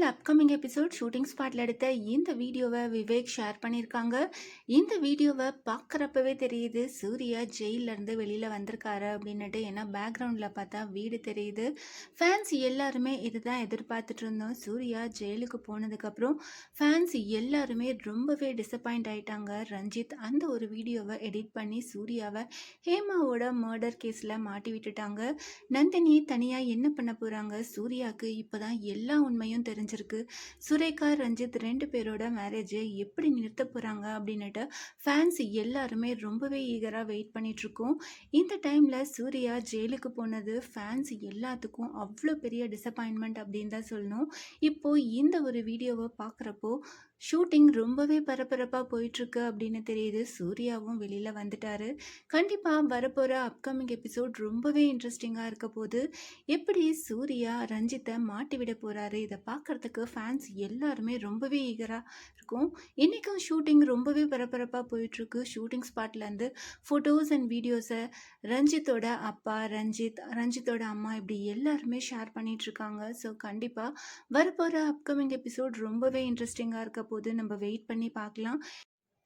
Upcoming episode shooting ஸ்பாட்ல எடுத்த இந்த வீடியோவை விவேக் ஷேர் பண்ணியிருக்காங்க. இந்த வீடியோவை பார்க்குறப்பவே தெரியுது சூர்யா ஜெயில்ல இருந்து வெளியில வந்திருக்காரு அப்படின்னுட்டு. ஏன்னா பேக்ரவுண்டில் பார்த்தா வீடு தெரியுது. ஃபேன்ஸ் எல்லாருமே இதுதான் எதிர்பார்த்துட்டு இருந்தோம். சூர்யா ஜெயிலுக்கு போனதுக்கப்புறம் ஃபேன்ஸ் எல்லாருமே ரொம்பவே டிசப்பாயிண்ட் ஆயிட்டாங்க. ரஞ்சித் அந்த ஒரு வீடியோவை எடிட் பண்ணி சூர்யாவை ஹேமாவோட மர்டர் கேஸில் மாட்டி விட்டுட்டாங்க. நந்தினி தனியாக என்ன பண்ண போகிறாங்க? சூர்யாவுக்கு இப்போதான் எல்லா உண்மையும் தெரிஞ்சிருக்கு. சுரேகா ரஞ்சித் 2 பேரோட மேரேஜை எப்படி நிறுத்த போகிறாங்க அப்படின்னுட்டு ஃபேன்ஸ் எல்லாருமே ரொம்பவே ஈகராக வெயிட் பண்ணிகிட்ருக்கோம். இந்த டைமில் சூர்யா ஜெயிலுக்கு போனது ஃபேன்ஸ் எல்லாத்துக்கும் அவ்வளோ பெரிய டிசப்பாயின்மெண்ட் அப்படின்னு தான் சொல்லணும். இப்போது இந்த ஒரு வீடியோவை பார்க்குறப்போ ஷூட்டிங் ரொம்பவே பரபரப்பாக போயிட்டுருக்கு அப்படின்னு தெரியுது. சூர்யாவும் வெளியில் வந்துட்டாரு. கண்டிப்பாக வரப்போகிற அப்கமிங் எபிசோட் ரொம்பவே இன்ட்ரெஸ்டிங்காக இருக்க போது. எப்படி சூர்யா ரஞ்சித்தை மாட்டி விட போகிறாரு, இதை பார்க்குறதுக்கு ஃபேன்ஸ் எல்லாருமே ரொம்பவே ஈகராக இருக்கும். இன்றைக்கும் ஷூட்டிங் ரொம்பவே பரபரப்பாக போயிட்டுருக்கு. ஷூட்டிங் ஸ்பாட்லேருந்து ஃபோட்டோஸ் அண்ட் வீடியோஸை ரஞ்சித்தோட அப்பா, ரஞ்சித்தோட அம்மா இப்படி எல்லாருமே ஷேர் பண்ணிகிட்ருக்காங்க. ஸோ கண்டிப்பாக வரப்போகிற அப்கமிங் எபிசோட் ரொம்பவே இன்ட்ரெஸ்டிங்காக இருக்க போது. நம்ம வெயிட் பண்ணி பார்க்கலாம்.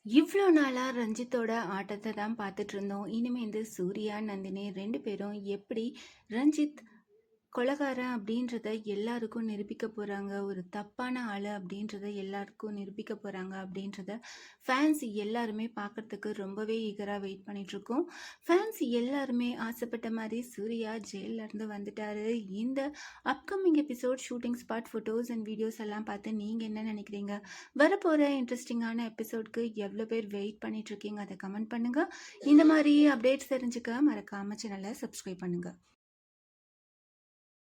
இவ்வளோ நாளாக ரஞ்சித்தோட ஆட்டத்தை தான் பார்த்துட்டு இருந்தோம். இனிமேல் சூர்யா நந்தினி 2 பேரும் எப்படி ரஞ்சித் கொலைகாரன் அப்படின்றத எல்லாருக்கும் நிரூபிக்க போகிறாங்க, ஒரு தப்பான ஆள் அப்படின்றத எல்லாருக்கும் நிரூபிக்க போகிறாங்க அப்படின்றத ஃபேன்ஸ் எல்லாருமே பார்க்குறதுக்கு ரொம்பவே ஈகராக வெயிட் பண்ணிகிட்ருக்கோம். ஃபேன்ஸ் எல்லாருமே ஆசைப்பட்ட மாதிரி சூர்யா ஜெயிலேருந்து வந்துட்டார். இந்த upcoming episode shooting spot photos and videos எல்லாம் பார்த்து நீங்கள் என்ன நினைக்கிறீங்க? வரப்போகிற இன்ட்ரெஸ்டிங்கான எபிசோட்க்கு எவ்வளோ பேர் வெயிட் பண்ணிகிட்ருக்கீங்க அதை கமெண்ட் பண்ணுங்கள். இந்த மாதிரி அப்டேட்ஸ் தெரிஞ்சுக்க மறக்காமல் சேனலை சப்ஸ்கிரைப் பண்ணுங்கள்.